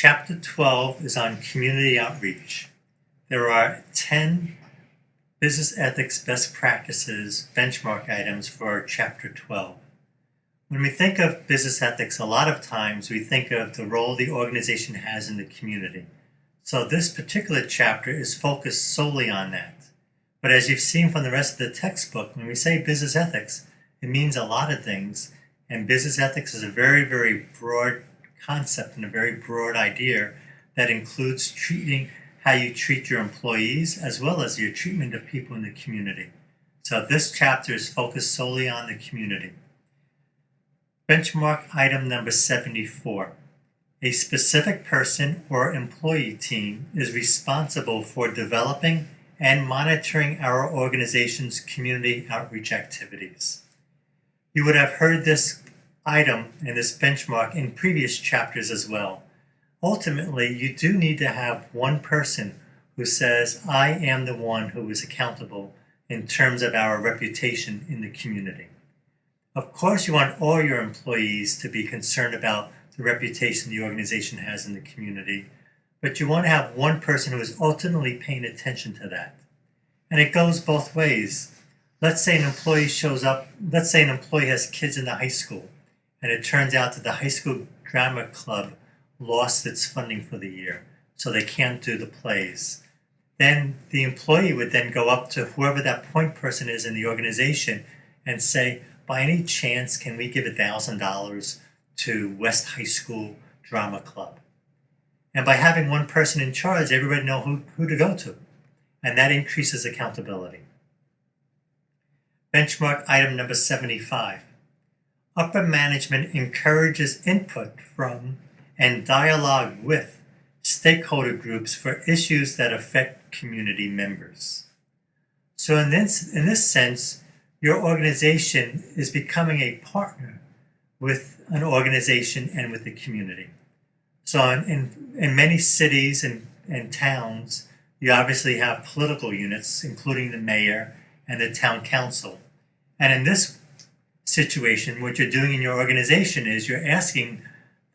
Chapter 12 is on community outreach. There are 10 business ethics best practices benchmark items for Chapter 12. When we think of business ethics, a lot of times we think of the role the organization has in the community. So this particular chapter is focused solely on that. But as you've seen from the rest of the textbook, when we say business ethics, it means a lot of things. And business ethics is a very, very broad concept and a very broad idea that includes treating how you treat your employees as well as your treatment of people in the community. So this chapter is focused solely on the community. Benchmark item number 74. A specific person or employee team is responsible for developing and monitoring our organization's community outreach activities. You would have heard this item and this benchmark in previous chapters as well. Ultimately, you do need to have one person who says, I am the one who is accountable in terms of our reputation in the community. Of course, you want all your employees to be concerned about the reputation the organization has in the community, but you want to have one person who is ultimately paying attention to that. And it goes both ways. Let's say an employee shows up, let's say an employee has kids in the high school, and it turns out that the high school drama club lost its funding for the year, so they can't do the plays. Then the employee would then go up to whoever that point person is in the organization and say, by any chance, can we give $1,000 to West High School Drama Club? And by having one person in charge, everybody knows who to go to. And that increases accountability. Benchmark item number 75. Upper management encourages input from and dialogue with stakeholder groups for issues that affect community members. So in this sense, your organization is becoming a partner with an organization and with the community. So in many cities and towns, you obviously have political units, including the mayor and the town council. And in this situation, what you're doing in your organization is you're asking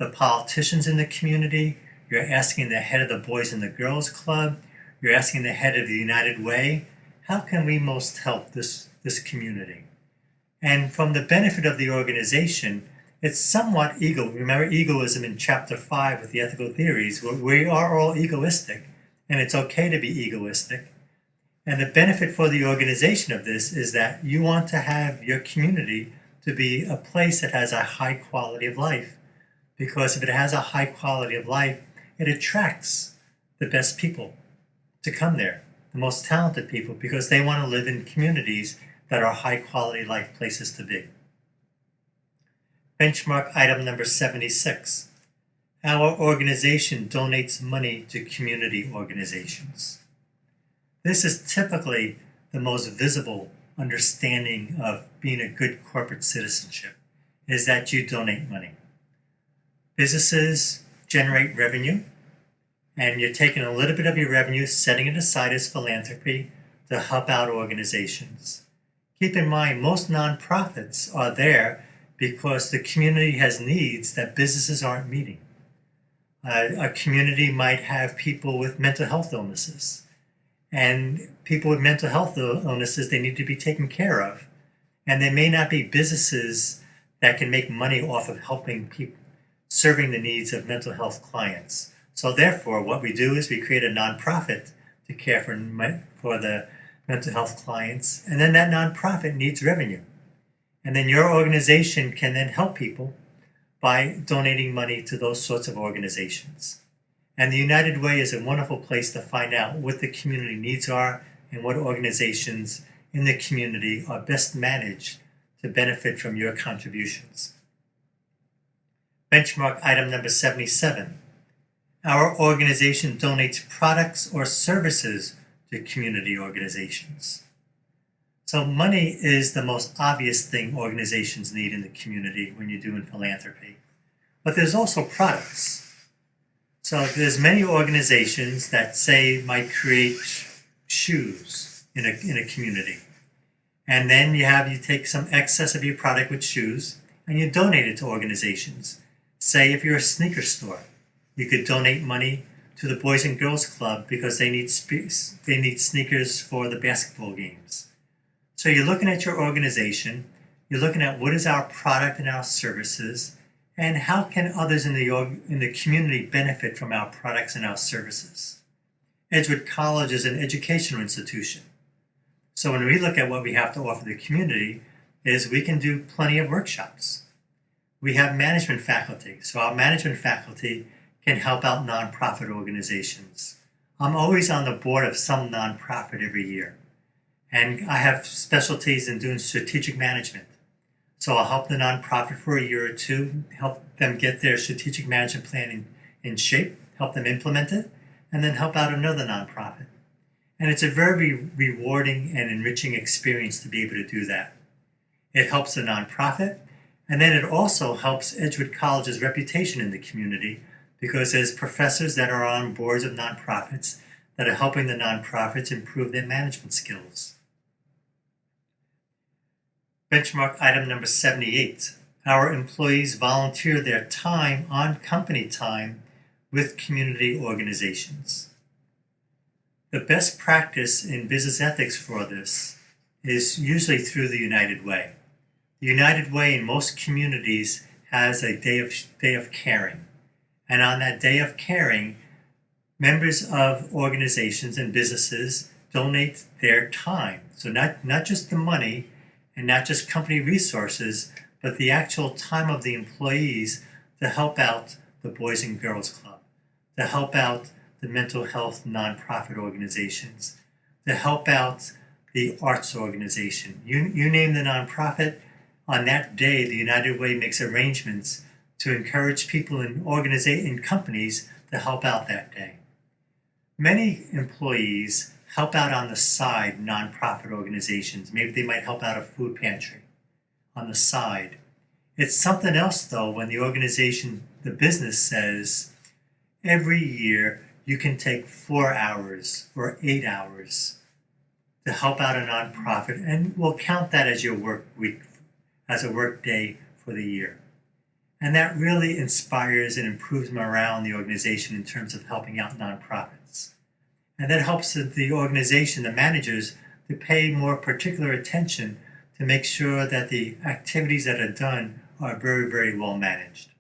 the politicians in the community, you're asking the head of the Boys and the Girls Club, you're asking the head of the United Way, how can we most help this community? And from the benefit of the organization, it's somewhat ego. Remember egoism in chapter 5 with the ethical theories, where we are all egoistic, and it's okay to be egoistic. And the benefit for the organization of this is that you want to have your community to be a place that has a high quality of life. Because if it has a high quality of life, it attracts the best people to come there, the most talented people, because they want to live in communities that are high quality life places to be. Benchmark item number 76. Our organization donates money to community organizations. This is typically the most visible understanding of being a good corporate citizenship, is that you donate money. Businesses generate revenue, and you're taking a little bit of your revenue, setting it aside as philanthropy to help out organizations. Keep in mind, most nonprofits are there because the community has needs that businesses aren't meeting. A community might have people with mental health illnesses, and people with mental health illnesses, they need to be taken care of. And there may not be businesses that can make money off of helping people, serving the needs of mental health clients. So therefore, what we do is we create a nonprofit to care for the mental health clients, and then that nonprofit needs revenue. And then your organization can then help people by donating money to those sorts of organizations. And the United Way is a wonderful place to find out what the community needs are and what organizations in the community are best managed to benefit from your contributions. Benchmark item number 77. Our organization donates products or services to community organizations. So money is the most obvious thing organizations need in the community when you're doing philanthropy. But there's also products. So there's many organizations that say might create shoes in a community. And then you take some excess of your product with shoes and you donate it to organizations. Say if you're a sneaker store You could donate money to the Boys and Girls Club because they need sneakers for the basketball games. So you're looking at your organization, you're looking at what is our product and our services, and how can others in the community benefit from our products and our services. Edgewood College is an educational institution. So when we look at what we have to offer the community, is we can do plenty of workshops. We have management faculty, so our management faculty can help out nonprofit organizations. I'm always on the board of some nonprofit every year, and I have specialties in doing strategic management. So I'll help the nonprofit for a year or two, help them get their strategic management plan in shape, help them implement it, and then help out another nonprofit. And it's a very rewarding and enriching experience to be able to do that. It helps the nonprofit, and then it also helps Edgewood College's reputation in the community because there's professors that are on boards of nonprofits that are helping the nonprofits improve their management skills. Benchmark item number 78. Our employees volunteer their time on company time with community organizations. The best practice in business ethics for this is usually through the United Way. The United Way in most communities has a day of caring. And on that day of caring, members of organizations and businesses donate their time. So not just the money and not just company resources, but the actual time of the employees to help out the Boys and Girls Club, to help out the mental health nonprofit organizations, to help out the arts organization. You name the nonprofit, on that day, the United Way makes arrangements to encourage people in companies to help out that day. Many employees help out on the side nonprofit organizations. Maybe they might help out a food pantry on the side. It's something else, though, when the organization, the business says, every year you can take 4 hours or 8 hours to help out a nonprofit, and we'll count that as your work week, as a work day for the year. And that really inspires and improves morale in the organization in terms of helping out nonprofits. And that helps the organization, the managers, to pay more particular attention to make sure that the activities that are done are very, very well managed.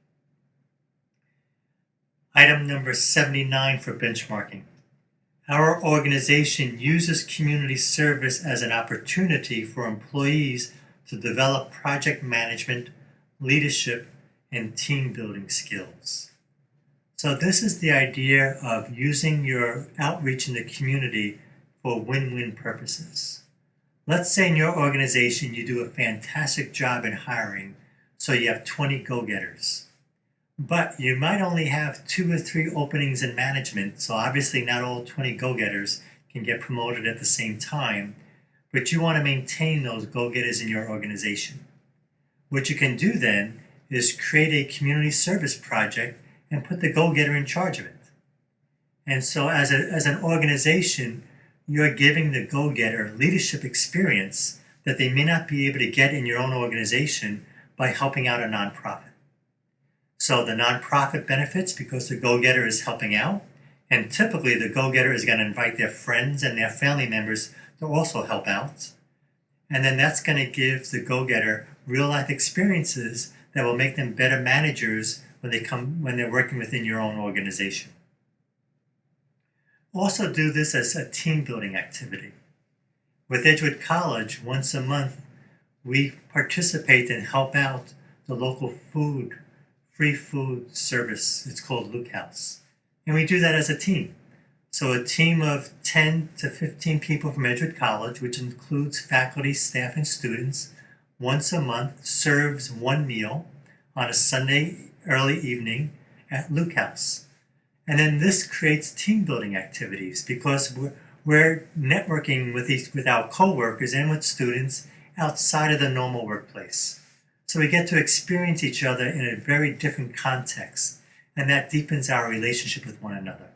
Item number 79 for benchmarking. Our organization uses community service as an opportunity for employees to develop project management, leadership, and team building skills. So this is the idea of using your outreach in the community for win-win purposes. Let's say in your organization you do a fantastic job in hiring, so you have 20 go-getters. But you might only have 2 or 3 openings in management, so obviously not all 20 go-getters can get promoted at the same time, but you want to maintain those go-getters in your organization. What you can do then is create a community service project and put the go-getter in charge of it. And so as an organization, you're giving the go-getter leadership experience that they may not be able to get in your own organization by helping out a nonprofit. So the nonprofit benefits because the go-getter is helping out, and typically the go-getter is going to invite their friends and their family members to also help out. And then that's going to give the go-getter real-life experiences that will make them better managers when they're working within your own organization. Also do this as a team building activity. With Edgewood College, once a month, we participate and help out the local free food service. It's called Luke House. And we do that as a team. So a team of 10 to 15 people from Edgewood College, which includes faculty, staff, and students, once a month serves one meal on a Sunday early evening at Luke House. And then this creates team building activities because we're networking with our coworkers and with students outside of the normal workplace. So we get to experience each other in a very different context, and that deepens our relationship with one another.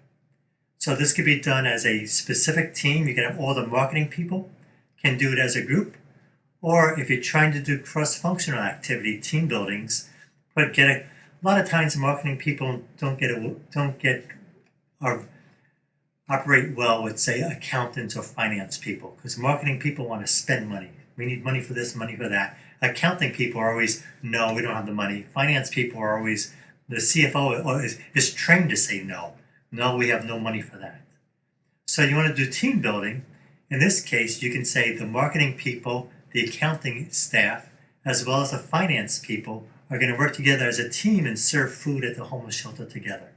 So this could be done as a specific team. You can have all the marketing people can do it as a group, or if you're trying to do cross-functional activity, team buildings, but get a lot of times marketing people or operate well with, say, accountants or finance people, because marketing people want to spend money. We need money for this, money for that. Accounting people are always, no, we don't have the money. Finance people are always, the CFO is trained to say no. No, we have no money for that. So you want to do team building. In this case, you can say the marketing people, the accounting staff, as well as the finance people are going to work together as a team and serve food at the homeless shelter together.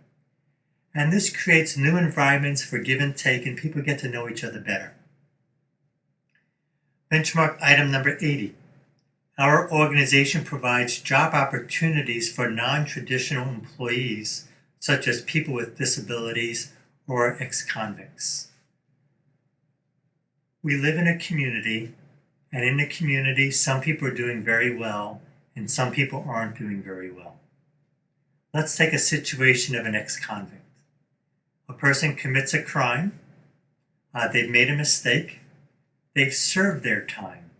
And this creates new environments for give and take, and people get to know each other better. Benchmark item number 80. Our organization provides job opportunities for non-traditional employees, such as people with disabilities or ex-convicts. We live in a community, and in the community, some people are doing very well, and some people aren't doing very well. Let's take a situation of an ex-convict. A person commits a crime, they've made a mistake, they've served their time.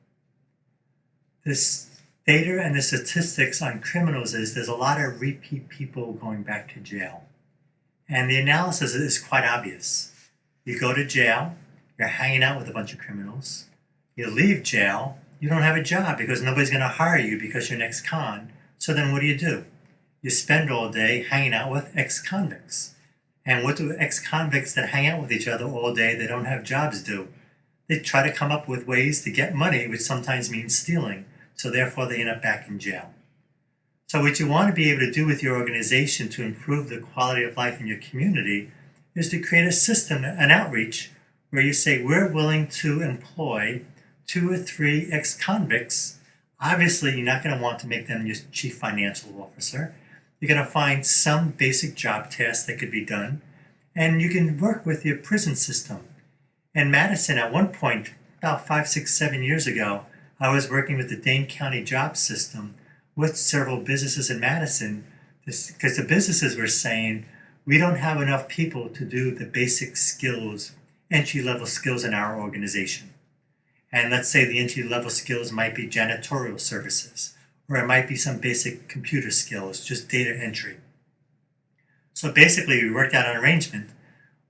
This data and the statistics on criminals is there's a lot of repeat people going back to jail. And the analysis is quite obvious. You go to jail, you're hanging out with a bunch of criminals. You leave jail, you don't have a job because nobody's going to hire you because you're an ex-con. So then what do? You spend all day hanging out with ex-convicts. And what do ex-convicts that hang out with each other all day, they don't have jobs do? They try to come up with ways to get money, which sometimes means stealing. So therefore they end up back in jail. So what you want to be able to do with your organization to improve the quality of life in your community is to create a system, an outreach, where you say, we're willing to employ 2 or 3 ex-convicts. Obviously, you're not going to want to make them your chief financial officer. You're going to find some basic job tasks that could be done, and you can work with your prison system. In Madison, at one point, about 5, 6, 7 years ago, I was working with the Dane County job system with several businesses in Madison, because the businesses were saying, we don't have enough people to do the basic skills, entry-level skills in our organization. And let's say the entry-level skills might be janitorial services, or it might be some basic computer skills, just data entry. So basically, we worked out an arrangement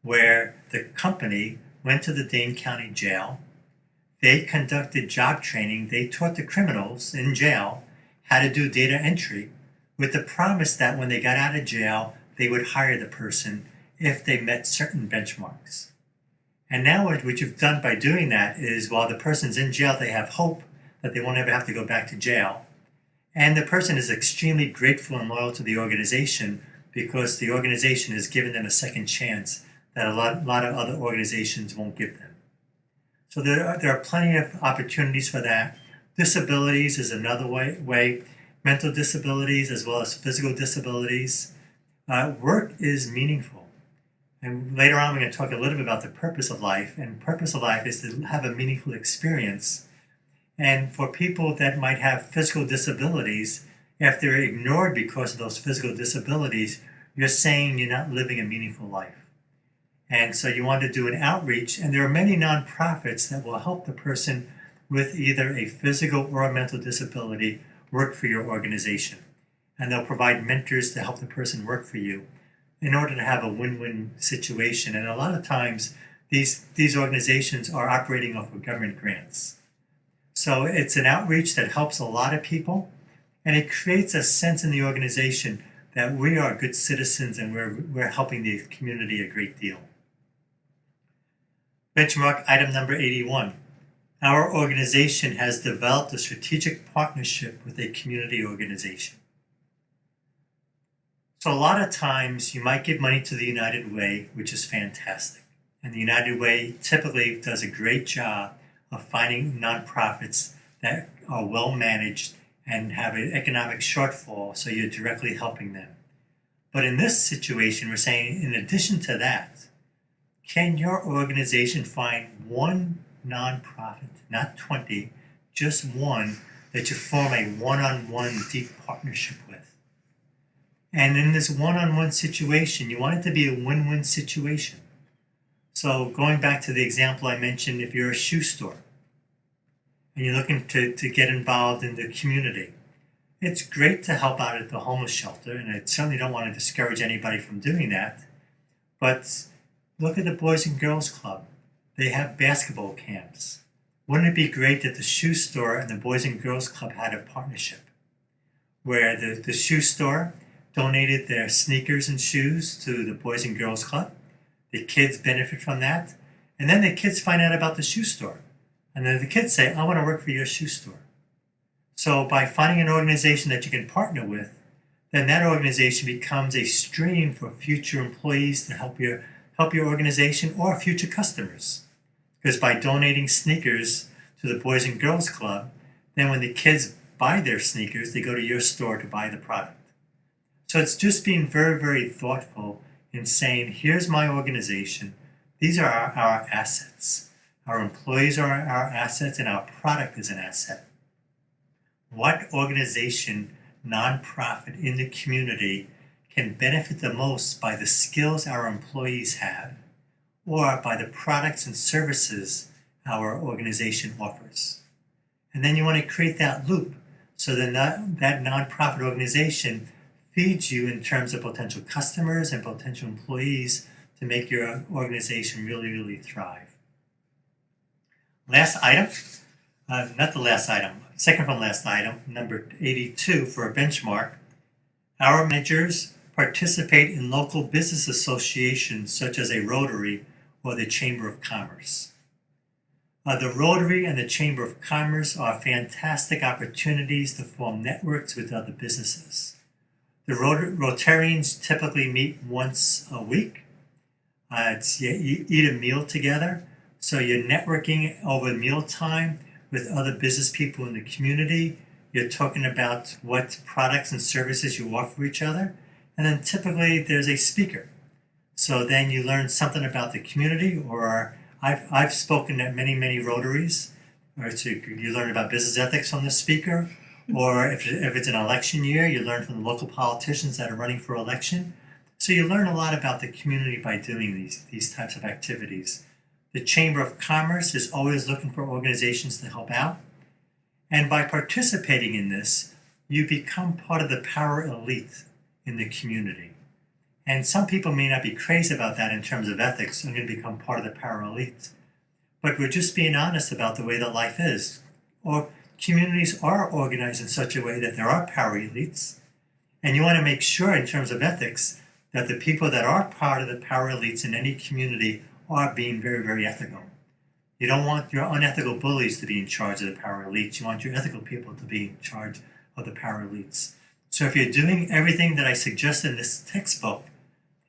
where the company went to the Dane County Jail. They conducted job training. They taught the criminals in jail how to do data entry with the promise that when they got out of jail, they would hire the person if they met certain benchmarks. And now what you've done by doing that is while the person's in jail, they have hope that they won't ever have to go back to jail. And the person is extremely grateful and loyal to the organization because the organization has given them a second chance that a lot of other organizations won't give them. So there are plenty of opportunities for that. Disabilities is another way. Mental disabilities as well as physical disabilities. Work is meaningful. And later on, we're going to talk a little bit about the purpose of life. And purpose of life is to have a meaningful experience. And for people that might have physical disabilities, if they're ignored because of those physical disabilities, you're saying you're not living a meaningful life. And so you want to do an outreach, and there are many nonprofits that will help the person with either a physical or a mental disability work for your organization. And they'll provide mentors to help the person work for you in order to have a win-win situation. And a lot of times, these organizations are operating off of government grants. So it's an outreach that helps a lot of people, and it creates a sense in the organization that we are good citizens and we're helping the community a great deal. Benchmark item number 81. Our organization has developed a strategic partnership with a community organization. So a lot of times you might give money to the United Way, which is fantastic. And the United Way typically does a great job of finding nonprofits that are well managed and have an economic shortfall, so you're directly helping them. But in this situation, we're saying, in addition to that, can your organization find one nonprofit, not 20, just one, that you form a one-on-one deep partnership with? And in this one-on-one situation, you want it to be a win-win situation. So going back to the example I mentioned, if you're a shoe store and you're looking to get involved in the community, It's great to help out at the homeless shelter, and I certainly don't want to discourage anybody from doing that. But look at the Boys and Girls Club. They have basketball camps. Wouldn't it be great that the shoe store and the Boys and Girls Club had a partnership where the shoe store donated their sneakers and shoes to the Boys and Girls Club? The kids benefit from that. And then the kids find out about the shoe store. And then the kids say, I want to work for your shoe store. So by finding an organization that you can partner with, then that organization becomes a stream for future employees to help your organization or future customers. Because by donating sneakers to the Boys and Girls Club, then when the kids buy their sneakers, they go to your store to buy the product. So it's just being very, very thoughtful in saying, here's my organization. These are our assets. Our employees are our assets, and our product is an asset. What organization, nonprofit in the community can benefit the most by the skills our employees have or by the products and services our organization offers? And then you want to create that loop so that that nonprofit organization feeds you in terms of potential customers and potential employees to make your organization really, really thrive. Last item, not the last item, second from last item, number 82 for a benchmark. Our managers participate in local business associations such as a Rotary or the Chamber of Commerce. The Rotary and the Chamber of Commerce are fantastic opportunities to form networks with other businesses. The Rotarians typically meet once a week. You eat a meal together, so you're networking over mealtime with other business people in the community. You're talking about what products and services you offer each other, and then typically there's a speaker. So then you learn something about the community, or I've spoken at many Rotaries, or so you learn about business ethics from the speaker, or if it's an election year, you learn from the local politicians that are running for election. So you learn a lot about the community by doing these types of activities. The Chamber of Commerce is always looking for organizations to help out. And by participating in this, you become part of the power elite in the community. And some people may not be crazy about that in terms of ethics. I'm going to become part of the power elite. But we're just being honest about the way that life is. Or communities are organized in such a way that there are power elites. And you want to make sure in terms of ethics that the people that are part of the power elites in any community are being very, very ethical. You don't want your unethical bullies to be in charge of the power elites. You want your ethical people to be in charge of the power elites. So if you're doing everything that I suggest in this textbook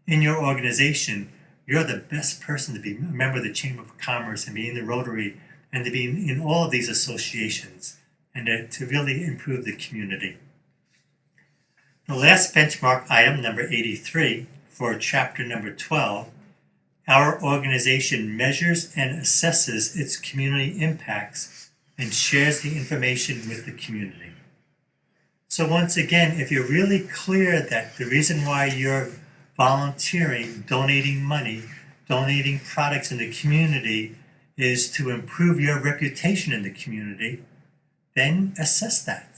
in your organization, you're the best person to be a member of the Chamber of Commerce and be in the Rotary and to be in all of these associations and to really improve the community. The last benchmark item, number 83, for chapter number 12, our organization measures and assesses its community impacts and shares the information with the community. So once again, if you're really clear that the reason why you're volunteering, donating money, donating products in the community is to improve your reputation in the community, then assess that.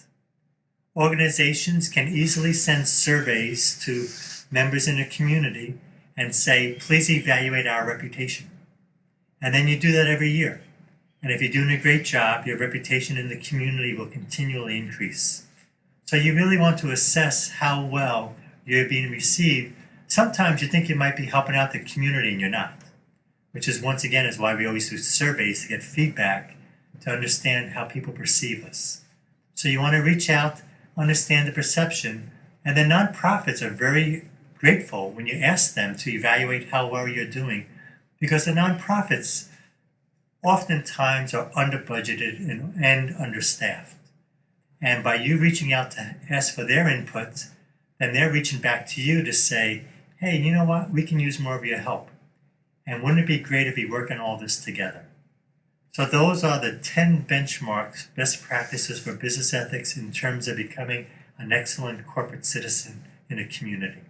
Organizations can easily send surveys to members in a community and say, please evaluate our reputation. And then you do that every year. And if you're doing a great job, your reputation in the community will continually increase. So you really want to assess how well you're being received. Sometimes you think you might be helping out the community and you're not, which is once again is why we always do surveys to get feedback to understand how people perceive us. So you want to reach out, understand the perception, and the nonprofits are very grateful when you ask them to evaluate how well you're doing, because the nonprofits oftentimes are under-budgeted and understaffed. And by you reaching out to ask for their input, then they're reaching back to you to say, hey, you know what, we can use more of your help. And wouldn't it be great if we work on all this together? So those are the 10 benchmarks, best practices for business ethics in terms of becoming an excellent corporate citizen in a community.